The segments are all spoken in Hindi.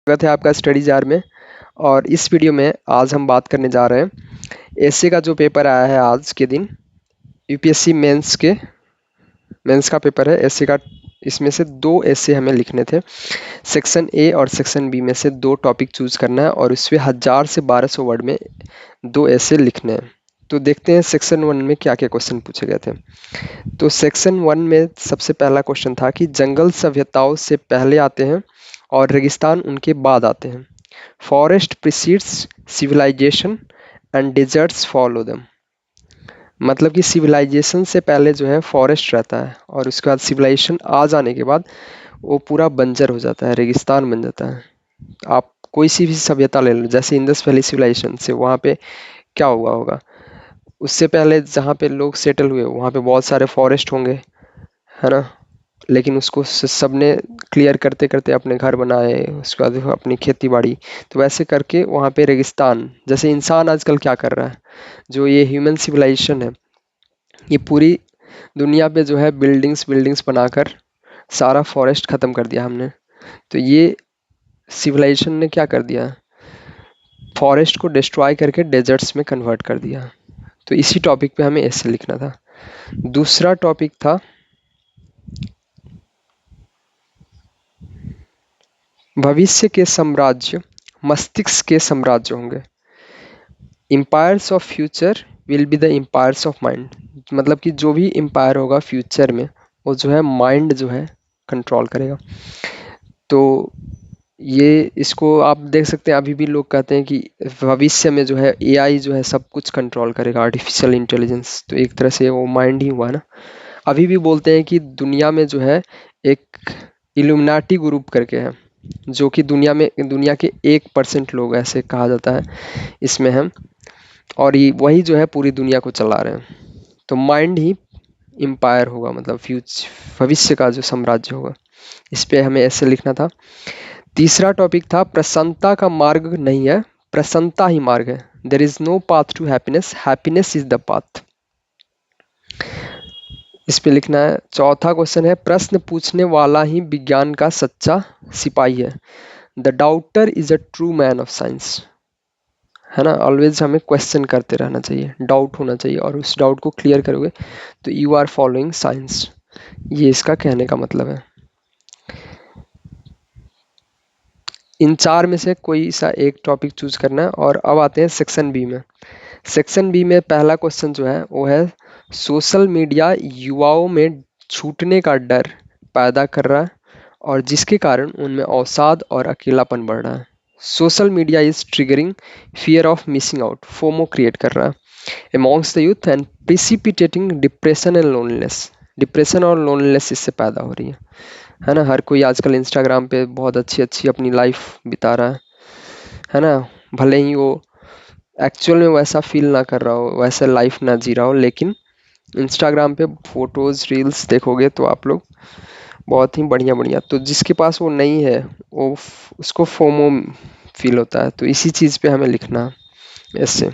स्वागत है आपका स्टडी जार में। और इस वीडियो में आज हम बात करने जा रहे हैं एसए का जो पेपर आया है आज के दिन। यूपीएससी मेंस का पेपर है एसए का। इसमें से 2 एसए हमें लिखने थे। सेक्शन ए और सेक्शन बी में से 2 टॉपिक चूज करना है और उसमें 1000 से 1200 वर्ड में 2 एसए लिखने हैं। तो देखते हैं सेक्शन 1 में क्या क्या क्वेश्चन पूछे गए थे। तो सेक्शन 1 में सबसे पहला क्वेश्चन था कि जंगल सभ्यताओं से पहले आते हैं और रेगिस्तान उनके बाद आते हैं। Forest precedes civilization and deserts follow them. मतलब कि सिविलाइजेशन से पहले जो है फॉरेस्ट रहता है और उसके बाद सिविलाइजेशन आ जाने के बाद वो पूरा बंजर हो जाता है, रेगिस्तान बन जाता है। आप कोई सी भी सभ्यता ले लो, जैसे इंडस वैली सिविलाइजेशन से वहाँ पे क्या हुआ होगा, उससे पहले जहाँ पे लोग सेटल हुए वहाँ पे बहुत सारे फॉरेस्ट होंगे, है ना। लेकिन उसको सबने क्लियर करते करते अपने घर बनाए, उसके बाद अपनी खेती बाड़ी। तो वैसे करके वहाँ पे रेगिस्तान, जैसे इंसान आजकल क्या कर रहा है, जो ये ह्यूमन सिविलाइजेशन है, ये पूरी दुनिया पे जो है बिल्डिंग्स बिल्डिंग्स बनाकर सारा फॉरेस्ट ख़त्म कर दिया हमने। तो ये सिविलाइजेशन ने क्या कर दिया, फॉरेस्ट को डिस्ट्रॉय करके डेजर्ट्स में कन्वर्ट कर दिया। तो इसी टॉपिक पे हमें ऐसे लिखना था। दूसरा टॉपिक था भविष्य के साम्राज्य मस्तिष्क के साम्राज्य होंगे। Empires of future will be the empires of mind. मतलब कि जो भी एम्पायर होगा फ्यूचर में वो जो है माइंड जो है कंट्रोल करेगा। तो ये इसको आप देख सकते हैं, अभी भी लोग कहते हैं कि भविष्य में जो है एआई जो है सब कुछ कंट्रोल करेगा, आर्टिफिशियल इंटेलिजेंस। तो एक तरह से वो माइंड ही हुआ ना। अभी भी बोलते हैं कि दुनिया में जो है एक इल्यूमिनाटी ग्रुप करके है, जो कि दुनिया के 1% लोग ऐसे कहा जाता है इसमें हैं, और ये वही जो है पूरी दुनिया को चला रहे हैं। तो माइंड ही एम्पायर होगा, मतलब भविष्य का जो साम्राज्य होगा। इस पे हमें ऐसे लिखना था। तीसरा टॉपिक था प्रसन्नता का मार्ग नहीं है, प्रसन्नता ही मार्ग है। There is no path to happiness, happiness is the path. इस पे लिखना है। चौथा क्वेश्चन है प्रश्न पूछने वाला ही विज्ञान का सच्चा सिपाही है। The daughter is a true man of science, है ना। ऑलवेज हमें क्वेश्चन करते रहना चाहिए, डाउट होना चाहिए, और उस डाउट को क्लियर करोगे तो यू आर फॉलोइंग साइंस। ये इसका कहने का मतलब है। इन 4 में से कोई सा एक टॉपिक चूज करना है। और अब आते हैं सेक्शन बी में। सेक्शन बी में पहला क्वेश्चन जो है वो है सोशल मीडिया युवाओं में छूटने का डर पैदा कर रहा है और जिसके कारण उनमें अवसाद और अकेलापन बढ़ रहा है। Social media is triggering fear of missing out, FOMO create कर रहा है amongst the youth and precipitating depression and loneliness। Depression और लोनलीनेस इससे पैदा हो रही है ना। हर कोई आजकल इंस्टाग्राम पे बहुत अच्छी अच्छी अपनी लाइफ बिता रहा है ना। भले ही वो एक्चुअल में वैसा फील ना कर रहा हो, वैसा लाइफ ना जी रहा हो, लेकिन इंस्टाग्राम पे फोटोज रील्स देखोगे तो आप लोग बहुत ही बढ़िया बढ़िया। तो जिसके पास वो नहीं है वो उसको फोमो फील होता है। तो इसी चीज़ पे हमें लिखना है ऐसे।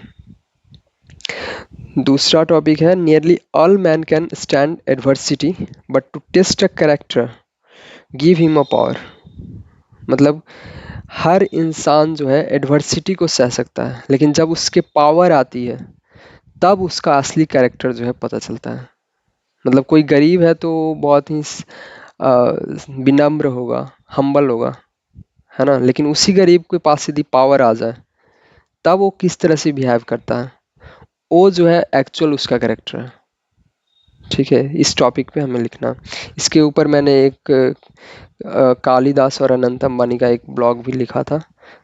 दूसरा टॉपिक है nearly all man can stand adversity but to test a character give him a power. मतलब हर इंसान जो है एडवर्सिटी को सह सकता है, लेकिन जब उसके पावर आती है तब उसका असली कैरेक्टर जो है पता चलता है। मतलब कोई गरीब है तो बहुत ही विनम्र होगा, हम्बल होगा, है ना। लेकिन उसी गरीब के पास यदि पावर आ जाए तब वो किस तरह से बिहेव करता है, वो जो है एक्चुअल उसका कैरेक्टर है। ठीक है, इस टॉपिक पे हमें लिखना। इसके ऊपर मैंने एक कालिदास और अनंत अंबानी का एक ब्लॉग भी लिखा था,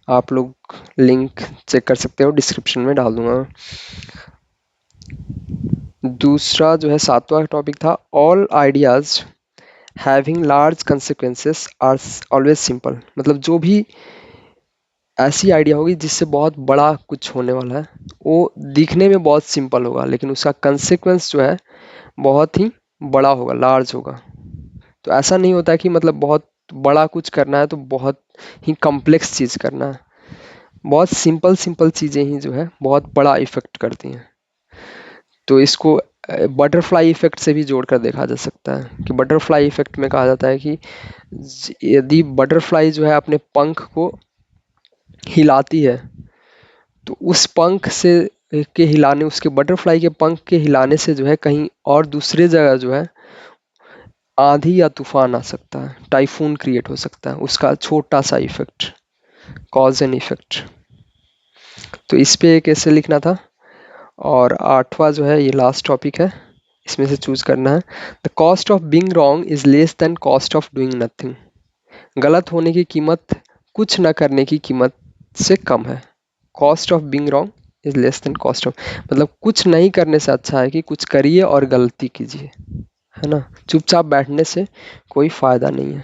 आप लोग लिंक चेक कर सकते हो, डिस्क्रिप्शन में डाल दूंगा। दूसरा जो है 7वां टॉपिक था all ideas having large consequences are always simple. मतलब जो भी ऐसी आइडिया होगी जिससे बहुत बड़ा कुछ होने वाला है वो दिखने में बहुत सिंपल होगा, लेकिन उसका कंसिक्वेंस जो है बहुत ही बड़ा होगा, लार्ज होगा। तो ऐसा नहीं होता कि मतलब बहुत बड़ा कुछ करना है तो बहुत ही कॉम्प्लेक्स चीज़ करना है। बहुत सिंपल सिंपल चीज़ें ही जो है बहुत बड़ा इफेक्ट करती हैं। तो इसको बटरफ्लाई इफेक्ट से भी जोड़कर देखा जा सकता है कि बटरफ्लाई इफेक्ट में कहा जाता है कि यदि बटरफ्लाई जो है अपने पंख को हिलाती है तो उस पंख से के हिलाने, उसके बटरफ्लाई के पंख के हिलाने से जो है कहीं और दूसरे जगह जो है आंधी या तूफान आ सकता है, टाइफून क्रिएट हो सकता है, उसका छोटा सा इफेक्ट, कॉज एंड इफेक्ट। तो इस पे एक ऐसे लिखना था। और आठवां जो है ये लास्ट टॉपिक है, इसमें से चूज करना है। The cost of being wrong is less than cost of doing nothing. गलत होने की कीमत कुछ न करने की कीमत से कम है। Cost of being wrong is less than cost of, मतलब कुछ नहीं करने से अच्छा है कि कुछ करिए और गलती कीजिए, है ना। चुपचाप बैठने से कोई फायदा नहीं है।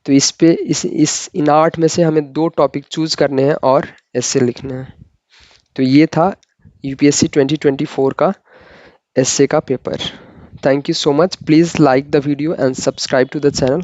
तो इस पे इस इन 8 में से हमें 2 टॉपिक चूज करने हैं और ऐसे लिखने हैं। तो ये था यूपीएससी 2024 का एसए का पेपर। Thank you so much. Please like the video and subscribe to the channel.